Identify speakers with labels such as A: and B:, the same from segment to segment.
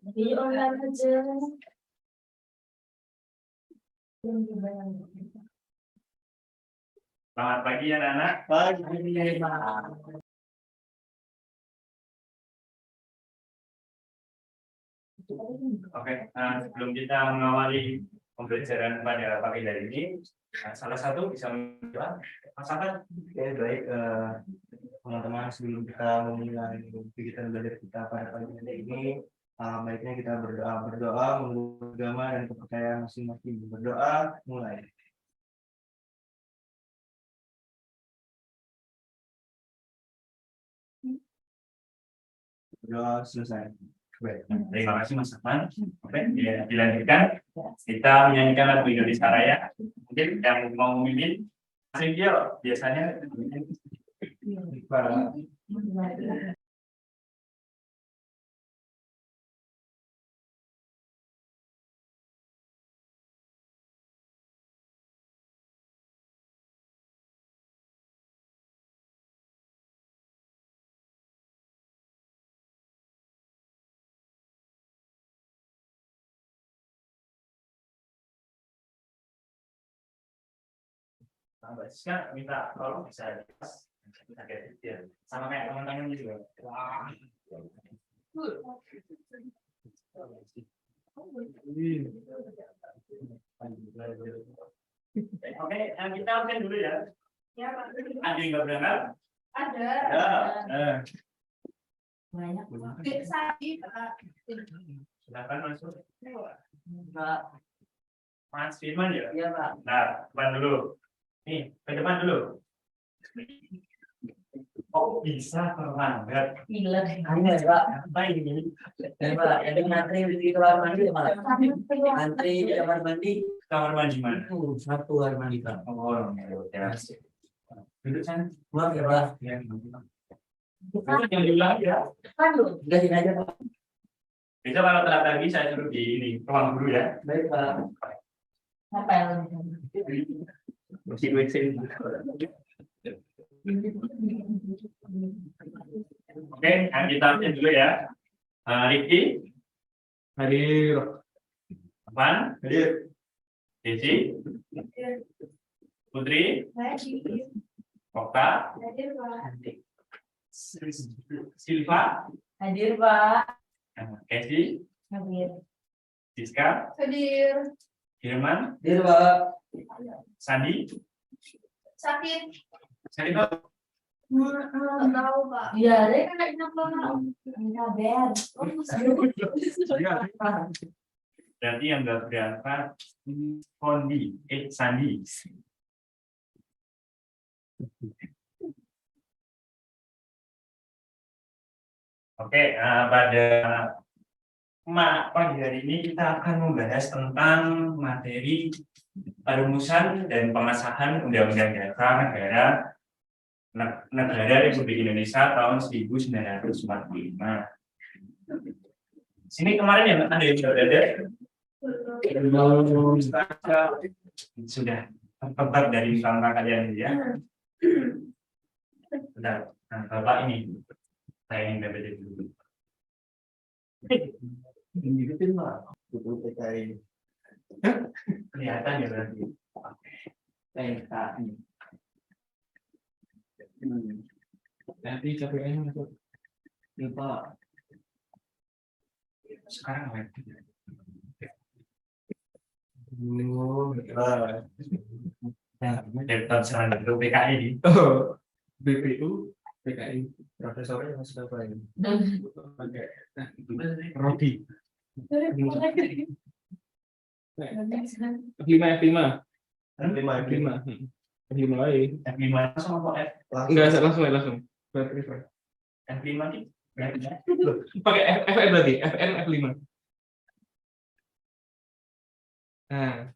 A: Di online aja.
B: Selamat pagi ya anak.
C: Pagi.
B: Oke, sebelum kita mengawali pembelajaran pada pagi hari ini, salah satu bisa menjawab masakan.
C: Oke, baik teman-teman, sebelum kita memulai kegiatan belajar kita pada pagi hari ini, baiknya kita berdoa menurut agama dan kepercayaan masing-masing. Berdoa, mulai. Berdoa selesai.
B: Baik, terima kasih Mas Afan. Oke, dilanjutkan. Kita menyanyikan lagu Indonesia Raya. Mungkin yang mau memimpin, Mas Dio biasanya. Mbak Siska minta tolong bisa kita edit ya, sama kayak teman-teman juga. Wah. Oke, kita open dulu ya.
A: Ya, Pak.
B: Ada yang nggak berangkat?
A: Ada.
B: Ya.
A: Banyak.
B: Silakan masuk.
A: Pak.
B: Mas Firman ya?
A: Iya, Pak.
B: Nah, depan dulu. Nih, ke depan dulu. Oh, bisa terlambat.
A: Gila deh. Hanya ya, Pak.
B: Apa ini?
A: Ya, Pak. Yang ngantri di kamar mandi ya, Pak. Ngantri di kamar mandi.
B: Kamar mandi mana?
A: Satu kamar mandi, Pak.
B: Oh, ya. Duduk sana.
A: Buang ya, Pak.
B: Duduk yang diulang ya.
A: Aduh, gasin aja, Pak.
B: Bisa kalau telat lagi saya suruh di ini ruang guru ya.
A: Baik, Pak. Apa yang
B: Mesin mesin. Oke, kita update dulu ya. Riki,
C: Hadir.
B: Apaan?
C: Hadir.
B: Desi, Putri, Okta, Silva,
A: hadir, Pak.
B: Casey,
A: Hadir.
B: Siska,
A: Hadir.
B: Firman,
A: Hadir, Pak.
B: Sandi,
D: Sakit.
B: Sandi kok
D: Nggak tahu, Pak.
A: Iya, dia kan kenapa? Kabar.
B: berarti yang nggak berangkat Kondi, Sandi. Oke, pada pagi hari ini kita akan membahas tentang materi perumusan dan pengesahan Undang-Undang Dasar Negara Republik Indonesia tahun 1945. Sini kemarin ya ada yang sudah ada? Sudah tertebak dari langkah kalian ya. Sudah, nah, Bapak ini saya ingin belajar dulu.
C: Ini Pak. Betul PKI.
B: Kelihatan ya berarti.
A: PKI.
C: Nanti capeknya masuk.
A: Ini, Pak.
B: Sekarang apa? Dari tahun 90 PKI ini.
C: Oh, BPU PKI. Profesornya masih apa ini? Rodi. F5. F5 lagi.
B: F5 langsung apa F?
C: Enggak, langsung.
B: F5 nih?
C: Pakai FN berarti, FN F5. Nah,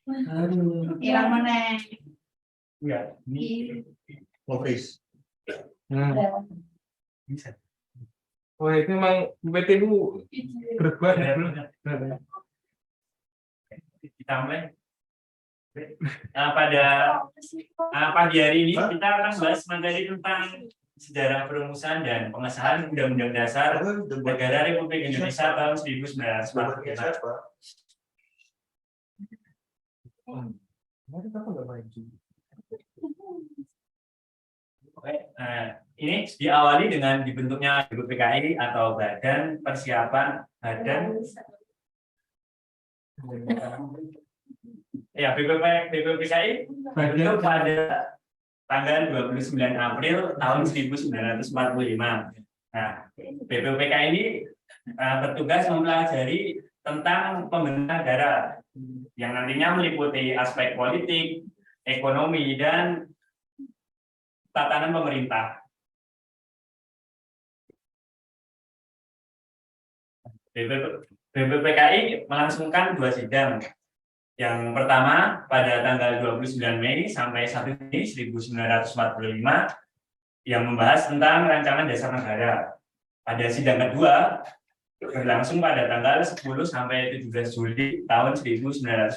A: Aduh.
D: Hilang mana?
B: Enggak, ini
C: Mofris.
B: bisa.
C: Wah, itu memang BPU berat banget.
B: Kita mulai. Pada pagi hari ini kita akan bahas materi tentang sejarah perumusan dan pengesahan Undang-Undang Dasar Negara Republik Indonesia tahun 1945. Oke, ini diawali dengan dibentuknya BPPKI atau Badan Persiapan BPPKI dibentuk pada tanggal 29 April tahun 1945. Nah, BPPKI ini bertugas mempelajari tentang pembentukan negara yang nantinya meliputi aspek politik, ekonomi, dan tatanan pemerintah. BPPKI melangsungkan 2 sidang. Yang pertama pada tanggal 29 Mei sampai 1 Juni 1945 yang membahas tentang rancangan dasar negara. Pada sidang kedua berlangsung pada tanggal 10 sampai 17 Juli tahun 1945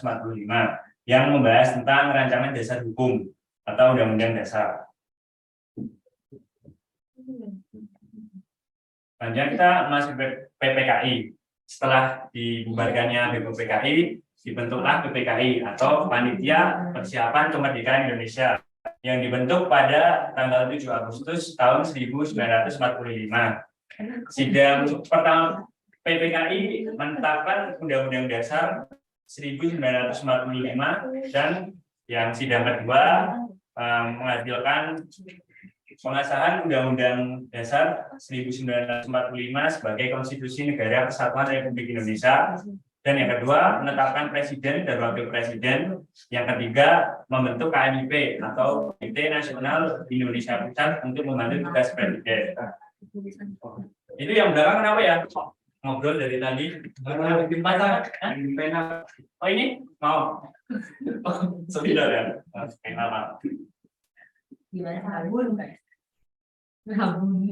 B: yang membahas tentang rancangan dasar hukum atau Undang-Undang Dasar. Selanjutnya kita masuk ke PPKI. Setelah dibubarkannya BPPKI, dibentuklah PPKI atau Panitia Persiapan Kemerdekaan Indonesia yang dibentuk pada tanggal 7 Agustus tahun 1945. Sidang pertama PPKI menetapkan Undang-Undang Dasar 1945 dan yang sidang kedua menghasilkan pengesahan Undang-Undang Dasar 1945 sebagai Konstitusi Negara Kesatuan Republik Indonesia. Dan yang kedua, menetapkan presiden dan wakil presiden. Yang ketiga, membentuk KMIP atau Komite Nasional Indonesia Pusat untuk membantu tugas presiden. Itu yang belakang kenapa ya? Ngobrol dari tadi. Oh ini mau? Sudah ya? Kenapa?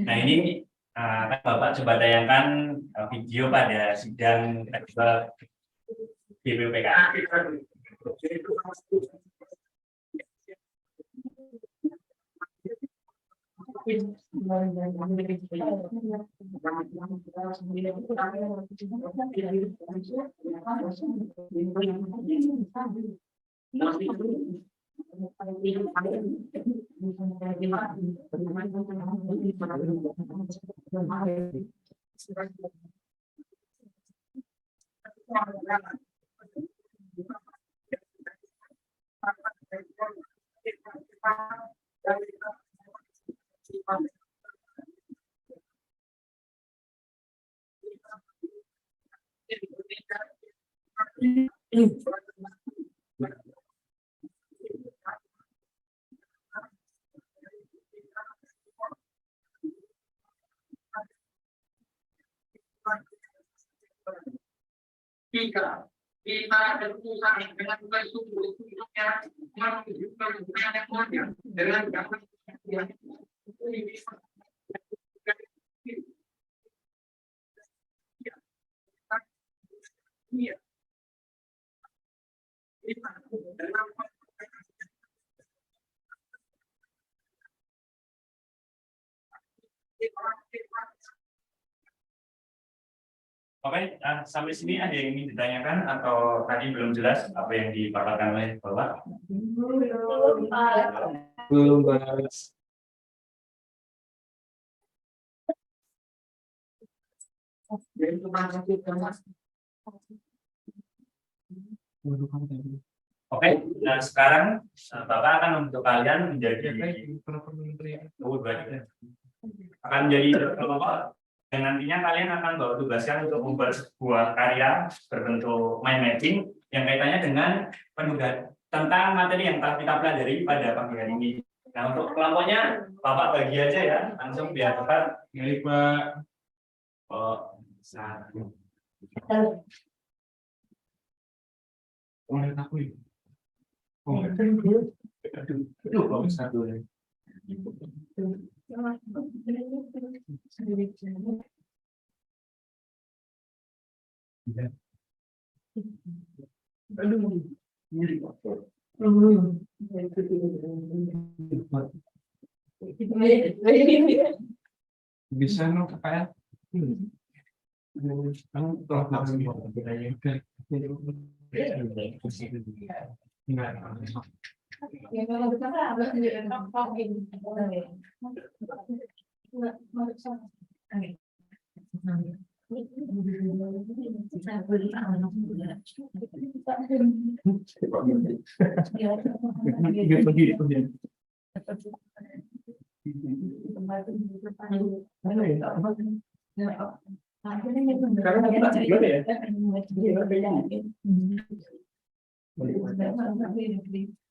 B: Nah ini kan Bapak coba tayangkan video pada sidang kedua BPPKI.
E: Tiga, kita berusaha dengan bersungguh-sungguhnya menunjukkan kebenarannya dengan yang
B: Oke, sampai sini ada yang ingin ditanyakan atau tadi belum jelas apa yang dipaparkan oleh Bapak?
C: Belum bahas.
B: Oke, nah sekarang Bapak akan membentuk kalian menjadi akan menjadi kelompok dan nantinya kalian akan bawa tugasnya untuk membuat sebuah karya berbentuk mind mapping yang kaitannya dengan penugas tentang materi yang telah kita pelajari pada pagi hari ini. Nah untuk kelompoknya Bapak bagi aja ya langsung biar cepat.
C: Baik Pak.
B: Oh, satu.
C: Oh, aku ini. Oh, aduh, satu ya. Aduh,
F: Bisa no kayak kamu telah langsung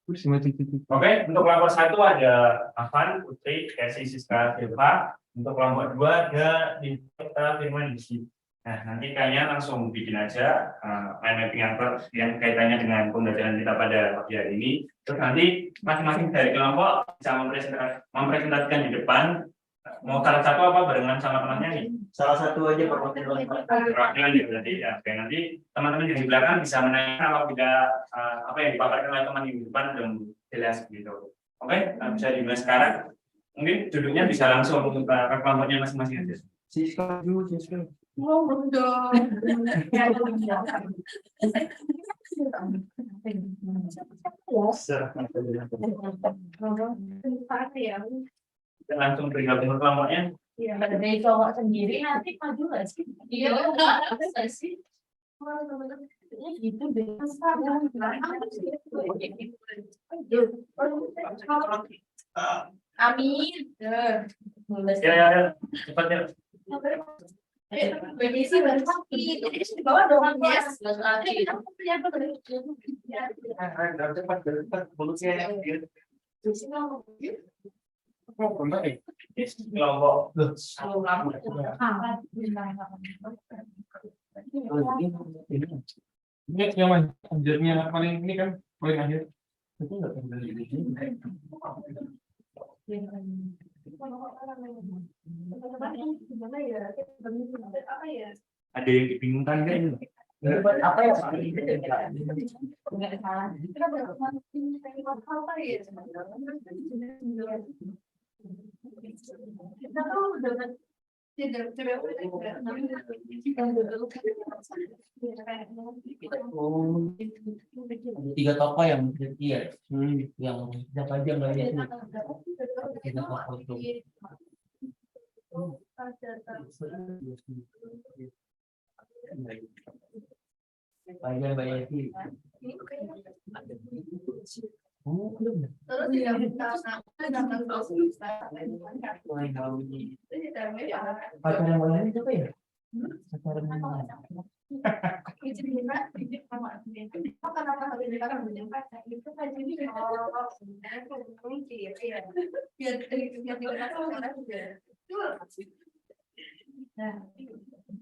B: Oke, untuk kelompok 1 ada Afan, Putri, Casey, Siska, Silva. Untuk kelompok 2 ada Dinta, Firman, Disi. Nah, nanti kalian langsung bikin aja mind mapping yang kaitannya dengan pembelajaran kita pada pagi hari ini. Terus nanti masing-masing dari kelompok bisa mempresentasikan di depan. Mau salah satu apa barengan sama temannya nih?
C: Salah satu aja perwakilan.
B: Perwakilan ya berarti ya. Oke, nanti teman-teman yang di belakang bisa menanyakan kalau tidak apa yang dipaparkan oleh teman yang di depan belum jelas gitu. Oke, bisa dimulai sekarang. Mungkin duduknya bisa langsung ke kelompoknya masing-masing aja.
C: Siska dulu, Siska.
B: Langsung bergabung ke kelompoknya.
G: Iya, dari cowok sendiri nanti maju nggak sih? Iya, nggak sih? Gitu deh. Amin.
B: Ya, cepat ya.
G: Benisi bersaksi itu di bawah doang ya.
B: Kelompok.
F: ini yang akhirnya paling ini kan paling akhir itu nggak
B: Ada yang dibingungkan kan ini?
A: Apa ya? Tiga tokoh yang ya, yang siapa aja nggak lihat nih. Tiga tokoh itu. Banyak sih.
D: Terus tidak
A: Pacaran mana itu ya? Pacaran mana?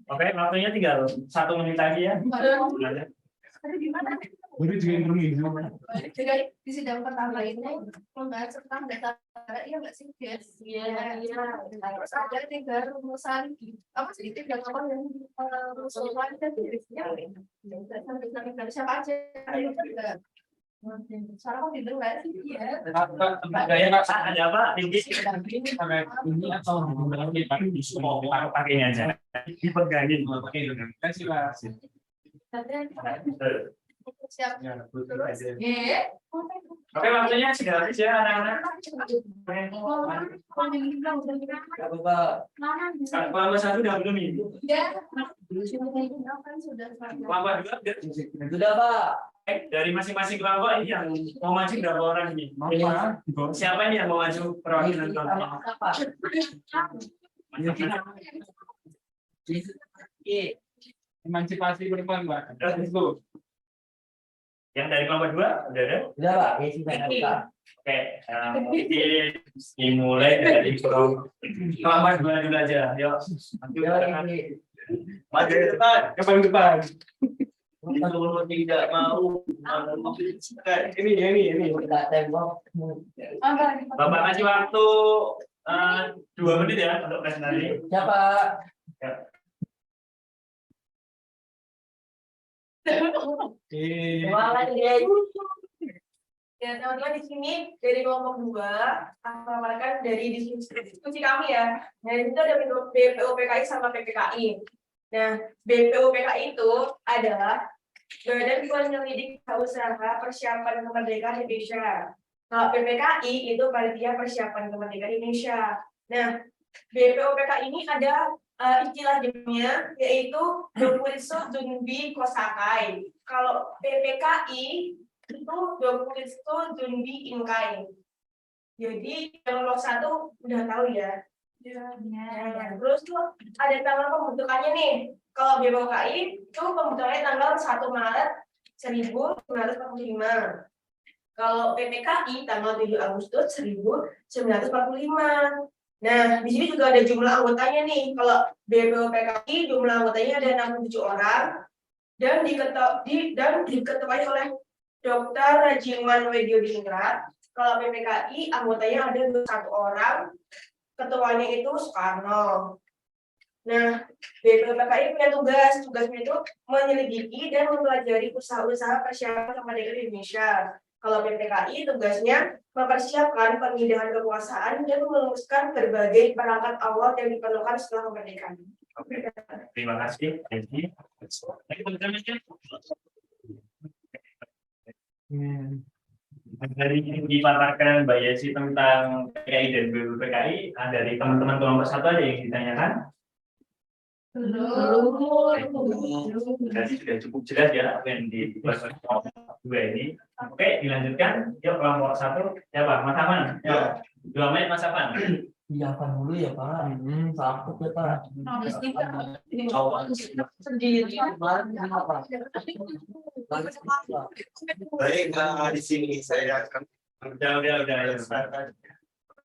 B: Oke, waktunya tinggal 1 menit lagi ya.
F: baru juga intermezzo
D: juga di sidang pertama ini membahas tentang data iya nggak sih guys? Iya. Terus ada 3 rumusan apa sih 3 apa yang rumusan dan dirinya sampai siapa aja juga. Sekarang kok didengar sih ya.
B: Gaya ada apa? Tinggi ini atau pakainya aja. Dipegangin pakai dengan kasih lah.
D: Siap. Terus
B: Oke, waktunya sudah habis ya anak-anak. Kelompok 1 udah belum ini?
D: ya.
B: Kelompok 2
A: Sudah, Pak.
B: dari masing-masing kelompok ini yang mau maju berapa orang ini? Siapa ini yang mau maju perwakilan kelompok?
F: emansipasi perempuan Mbak.
B: Yang dari kelompok 2 udah ada?
A: Sudah, Pak. Ya, sudah.
B: Oke, dimulai dari kelompok 2 dulu aja. Yuk, maju ke depan, ke depan. Kalau tidak mau, ini.
A: Kita tembok.
B: Bapak kasih waktu 2 menit ya untuk presentasi.
A: Siapa?
D: Ya, teman-teman di sini dari kelompok 2 akan memaparkan dari diskusi kami ya. Nah, di situ ada BPUPKI sama PPKI. Nah, BPUPKI itu adalah Badan Penyelidik Usaha Persiapan Kemerdekaan Indonesia. Kalau PPKI itu Panitia Persiapan Kemerdekaan Indonesia. Nah, BPUPKI ini ada istilah jadinya yaitu Dokuritsu Junbi Kosakai. Kalau PPKI itu Dokuritsu Junbi Inkai. Jadi yang nomor 1 udah tahu ya. Nah, terus tuh ada tanggal pembentukannya nih. Kalau BPUPKI itu pembentukannya tanggal 1 Maret 1945. Kalau PPKI tanggal 7 Agustus 1945. Nah, di sini juga ada jumlah anggotanya nih. Kalau BPUPKI jumlah anggotanya ada 67 orang dan diketuai oleh Dr. Rajiman Widyodiningrat. Kalau PPKI anggotanya ada 21 orang. Ketuanya itu Soekarno. Nah, BPUPKI punya tugasnya itu menyelidiki dan mempelajari usaha-usaha persiapan kemerdekaan Indonesia. Kalau PPKI tugasnya mempersiapkan pemindahan kekuasaan dan merumuskan berbagai perangkat awal yang diperlukan setelah kemerdekaan.
B: Oke, terima kasih. Dari dipaparkan Mbak Yesi tentang PKI dan BPUPKI, dari teman-teman kelompok 1 ada yang ditanyakan? Berarti sudah cukup jelas ya apa yang dibahas oleh kelompok 2 ini. Oke, dilanjutkan. Yuk kelompok 1, siapa? Mas Afan. Ya. 2 menit Mas Afan.
A: Iya, apa dulu ya Pak? Takut ya Pak.
G: Sendiri.
C: Baik, di sini saya akan
B: Udah.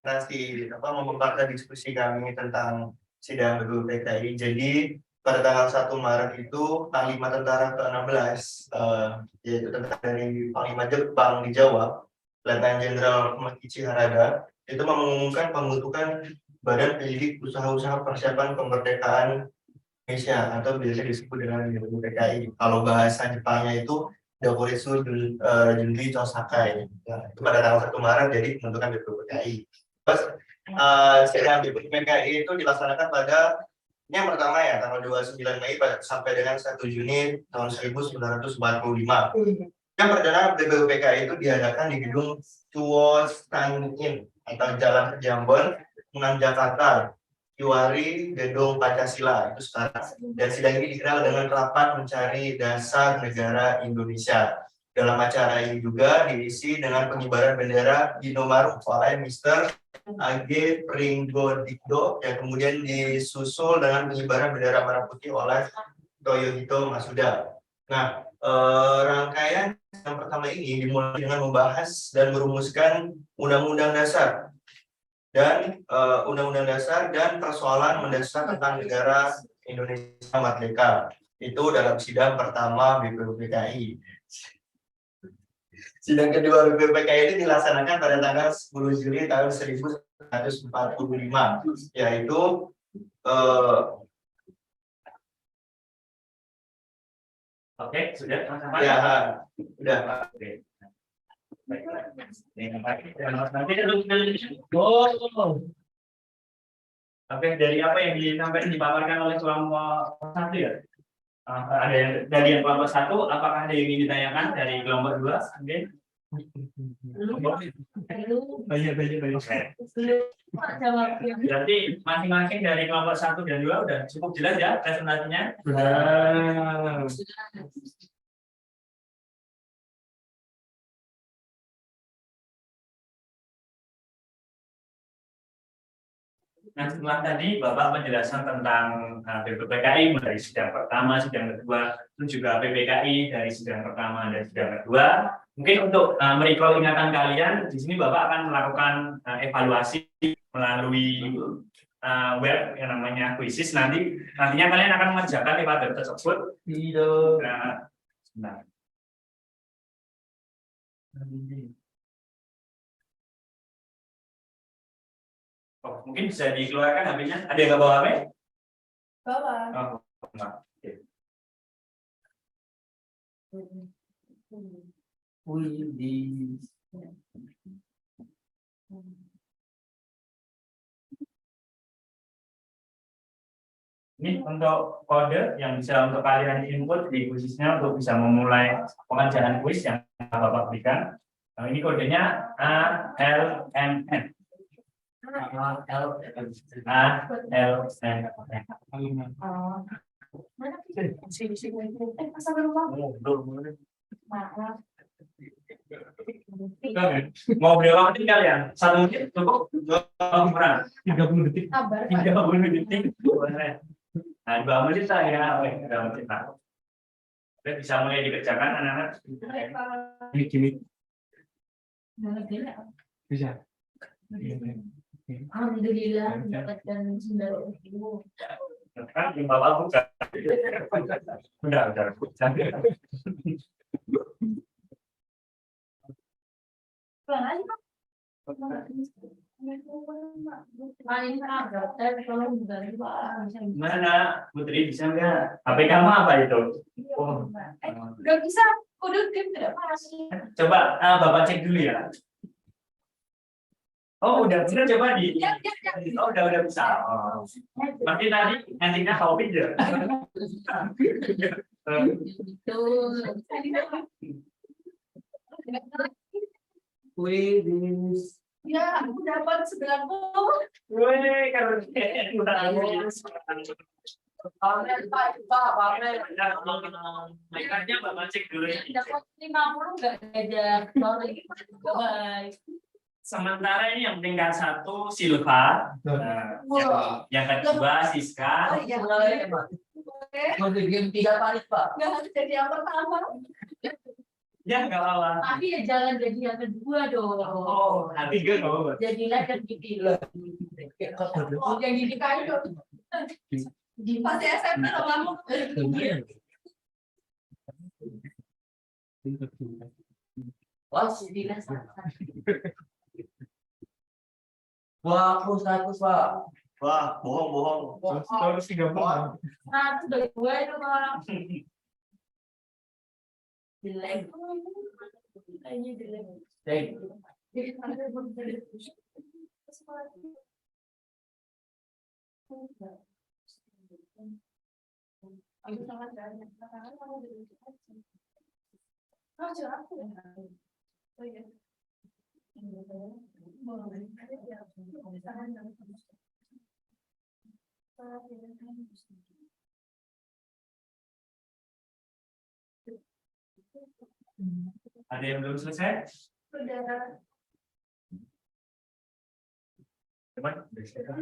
C: nanti memaparkan diskusi kami tentang sidang BPUPKI. Jadi pada tanggal 1 Maret itu Panglima Tentara ke-16 yaitu tentara dari Panglima Jepang di Jawa, Letnan Jenderal Makichi Harada, itu mengumumkan pembentukan Badan Penyelidik Usaha-Usaha Persiapan Kemerdekaan Indonesia atau biasa disebut dengan BPUPKI. Kalau bahasa Jepangnya itu Dokuritsu Junbi Kosakai. Nah, itu pada tanggal 1 Maret jadi pembentukan BPUPKI. Terus sidang BPUPKI itu dilaksanakan pada yang pertama ya tanggal 29 Mei sampai dengan 1 Juni tahun 1945. Yang perdana BPUPKI itu diadakan di gedung Chuo Stand In atau Jalan Kejambon, Unan Jakarta, Kiwari, Gedung Pancasila itu sekarang. Dan sidang ini dikenal dengan rapat mencari dasar negara Indonesia. Dalam acara ini juga diisi dengan pengibaran bendera Indomaret oleh Mr. AG Pringgodikdo yang kemudian disusul dengan pengibaran bendera merah putih oleh Toyohito Masuda. Nah, rangkaian yang pertama ini dimulai dengan membahas dan merumuskan Undang-Undang Dasar dan Undang-Undang Dasar dan persoalan mendasar tentang negara Indonesia Merdeka. Itu dalam sidang pertama BPUPKI. Sidang kedua BPUPKI ini dilaksanakan pada tanggal 10 Juli tahun 1945, yaitu
B: Oke, sudah Mas Afan?
C: ya, udah.
B: Oke. Oke, dari apa yang dipaparkan oleh kelompok 1 ya? Ada yang dari yang kelompok 1, apakah ada yang ingin ditanyakan dari kelompok 2? Oke. Banyak. Berarti masing-masing dari kelompok 1 dan 2 udah cukup jelas ya presentasinya? Nah, setelah tadi Bapak menjelaskan tentang BPUPKI dari sidang pertama, sidang kedua, itu juga PPKI dari sidang pertama dan sidang kedua. Mungkin untuk merecall ingatan kalian, di sini Bapak akan melakukan evaluasi melalui web yang namanya Quizzes. Nantinya kalian akan mengerjakan materi tersebut. Sebentar. Oh, mungkin bisa dikeluarkan HP-nya. Ada yang nggak bawa HP?
D: Bawa.
B: Oh, enggak. Oke.
A: Wih, di
B: Ini untuk kode yang bisa untuk kalian input di kuisnya untuk bisa memulai pengerjaan kuis yang Bapak berikan. Nah, ini kodenya ALMN. ALMN.
G: Oh. Mana sini. Masa belum maaf.
B: Mau beli waktu kalian? 1 menit cukup? Kurang?
F: 30 detik.
G: Kabar.
B: 30 detik. Nah, 2 menit saya, 2 menit. Oke, bisa mulai dikerjakan anak-anak.
F: Gini. Bisa.
G: Alhamdulillah mendapatkan 9.000.
B: Kan Bapak buka. Udah.
G: Pulang aja, Pak. Paling tolong dari Pak.
B: Mana Putri bisa nggak? HP kamu apa itu? Oh.
G: Udah bisa, udah tidak masih.
B: Coba Bapak cek dulu ya. Oh udah coba di. Oh udah bisa. Oh. Berarti nantinya topik ya.
A: Kuis.
D: Ya, aku dapat 90.
B: Woi, kalau makanya Bapak cek dulu ini.
G: Dapat 50 nggak ada. Bye.
B: Sementara ini yang tingkat 1 Silva, yang kedua Siska.
D: Oh iya.
A: Mau game 3 kali, Pak.
D: Nggak harus jadi yang pertama.
B: Ya nggak apa-apa.
G: Tapi ya jangan jadi yang kedua dong.
B: Oh, nanti nggak apa-apa.
G: Jadilah yang dipilih.
D: Oh, yang gini kan itu. Di pas SMP lo kamu.
A: Wah,
G: Jadilah
A: wah, aku 100, Pak.
C: Wah, bohong.
F: Terus 30.
G: Nah, itu dari gue itu Bang. Jelek. Kayaknya jelek.
A: Cek.
B: Ada yang belum selesai?
D: Sudah.
B: Teman,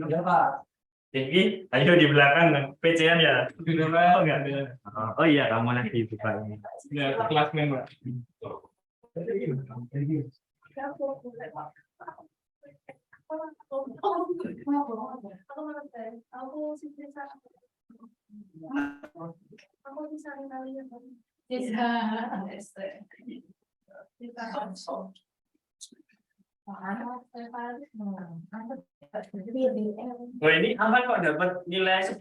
A: Ya, Pak.
B: Jadi, ayo di belakang PC-an ya.
F: Sudah,
B: Oh
F: Pak.
B: enggak. Oh iya, kamu lagi buka ini.
F: Ya, kelasmen, Pak.
D: Aku bisa kalian.
G: Bisa.
B: Oh ini aman kok dapat nilai 10.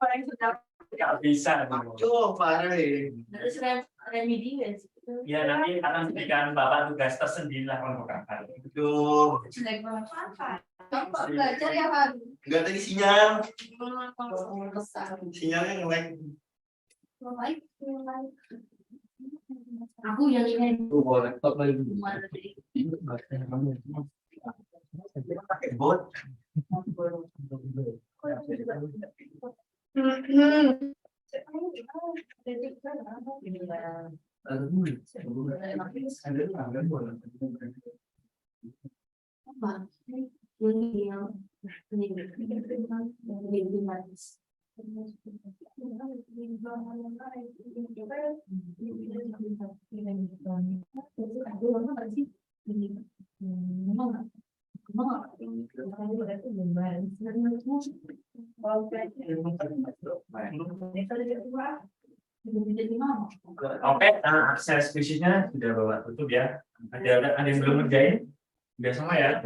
D: Paling sudah.
B: Nggak bisa.
C: Yo, parah ya.
G: Terus remedi ya.
B: Ya nanti akan berikan Bapak tugas tersendiri lah untuk kakak.
C: Aduh,
D: Jelek banget. Bapak belajar ya kan?
C: nggak tadi sinyal.
D: Besar.
C: Sinyalnya nge-lag.
D: Baik.
G: Aku yang ini.
A: Boleh, Pak.
C: Pakai bot.
B: Oke, akses visinya sudah Bapak tutup ya. Ada yang belum ngerjain? Udah sama ya?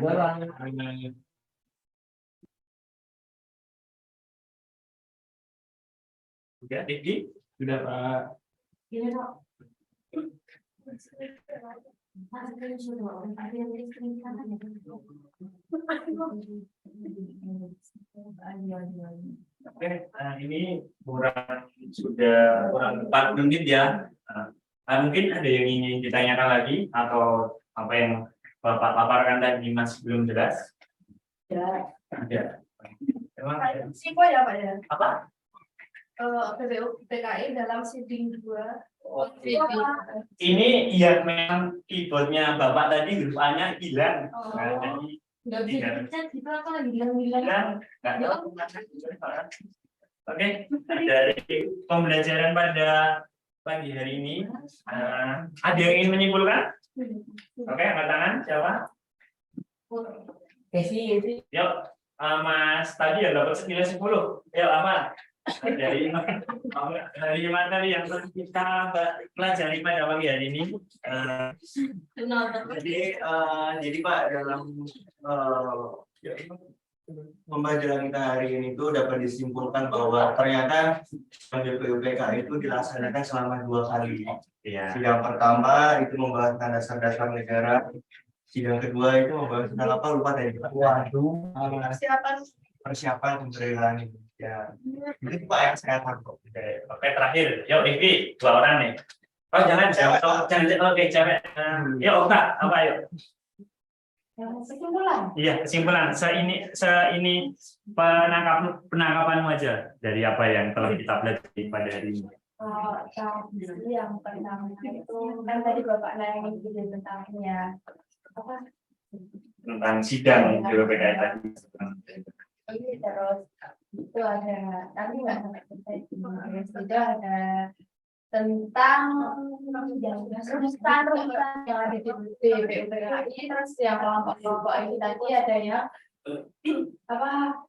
B: Udah, Diki?
F: Sudah Pak.
G: Iya dok. Masukin sudah. Ada yang screen kanan ya.
B: Oke, ini sudah kurang 4 menit ya. Mungkin ada yang ingin ditanyakan lagi atau apa yang Bapak paparkan tadi masih belum jelas? Ada. Emang ada.
D: Siapa ya Pak ya?
B: Apa?
D: PBU PKI dalam siding 2.
B: Ini yang memang keyboardnya Bapak tadi huruf A-nya hilang.
D: Oh.
B: Nah, jadi
G: Nggak bisa dipencet gitu apa lagi bilang-bilang.
B: nggak tahu. Oke, dari pembelajaran pada pagi hari ini, ada yang ingin menyimpulkan? Oke, angkat tangan, siapa?
A: Kesi,
B: Yuk, Mas tadi yang dapat 9-10. Yuk, aman. Dari materi yang kita pelajari pada pagi hari ini.
C: Jadi Pak, dalam pembelajaran kita hari ini itu dapat disimpulkan bahwa ternyata BPUPK itu dilaksanakan selama 2 kali.
B: Ya.
C: Sidang pertama itu membahas dasar-dasar negara. Sidang kedua itu membahas tentang apa lupa tadi.
A: waduh,
C: Persiapan pemberelaan Indonesia. Itu Pak yang saya tangkap.
B: Oke, terakhir. Yuk, Rifki, 2 orang nih. Oh, jangan. Oke, cewek. Yuk, Oka, apa yuk?
G: Kesimpulan.
B: Iya, kesimpulan. Ini penangkapanmu aja dari apa yang telah kita pelajari pada hari ini.
G: Tadi yang pertama itu kan tadi Bapak nanya tentangnya apa?
B: Tentang sidang BPK tadi.
G: Terus itu ada tapi nggak sampai selesai. Itu ada tentang yang rutan yang ada di BPUPKI, terus yang kelompok-kelompok ini tadi ada yang apa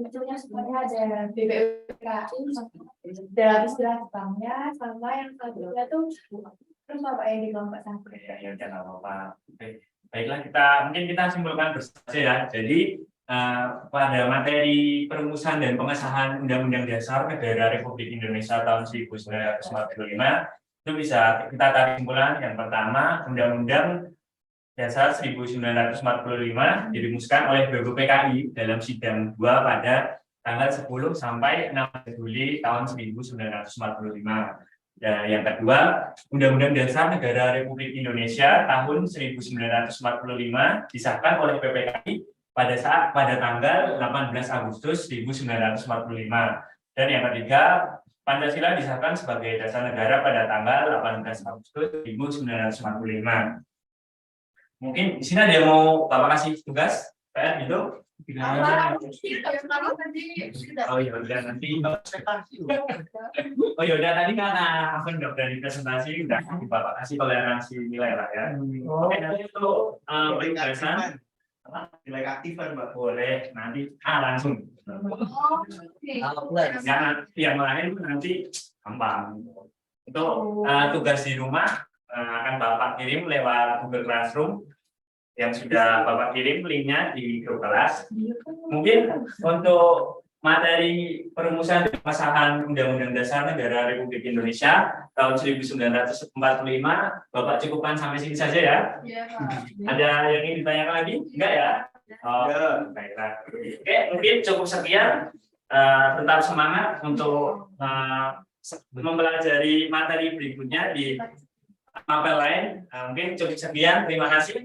G: itunya semuanya ada BPUPKI dalam istilah Jepangnya sama yang satunya tuh terus apa yang di kelompok satu.
B: Ya, udah nggak apa-apa. Oke. Baiklah, mungkin kita simpulkan bersama ya. Jadi pada materi perumusan dan pengesahan Undang-Undang Dasar Negara Republik Indonesia tahun 1945 itu bisa kita tarik kesimpulan yang pertama, Undang-Undang Dasar 1945 dirumuskan oleh BPUPKI dalam sidang 2 pada tanggal 10 sampai 16 Juli tahun 1945. Dan yang kedua, Undang-Undang Dasar Negara Republik Indonesia tahun 1945 disahkan oleh PPKI pada tanggal 18 Agustus 1945. Dan yang ketiga, Pancasila disahkan sebagai dasar negara pada tanggal 18 Agustus 1945. Mungkin di sini ada yang mau Bapak kasih tugas, PR gitu? Oh ya udah nanti. Oh ya udah tadi karena aku udah berani presentasi udah Bapak kasih toleransi nilai lah ya. Oke, nanti itu penugasan
C: Nilai aktifan Mbak.
B: boleh nanti langsung. Yang lain nanti gampang. Untuk tugas di rumah akan Bapak kirim lewat Google Classroom yang sudah Bapak kirim linknya di grup kelas. Mungkin untuk materi perumusan dan pengesahan Undang-Undang Dasar Negara Republik Indonesia tahun 1945 Bapak cukupkan sampai sini saja ya.
D: Iya,
B: Ada yang ingin ditanyakan lagi? Enggak ya? Oh, baiklah. Oke, mungkin cukup sekian. Tetap semangat untuk mempelajari materi berikutnya di mapel lain. Mungkin cukup sekian. Terima kasih.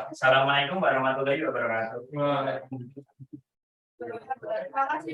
B: Assalamualaikum warahmatullahi wabarakatuh.
D: Terima kasih.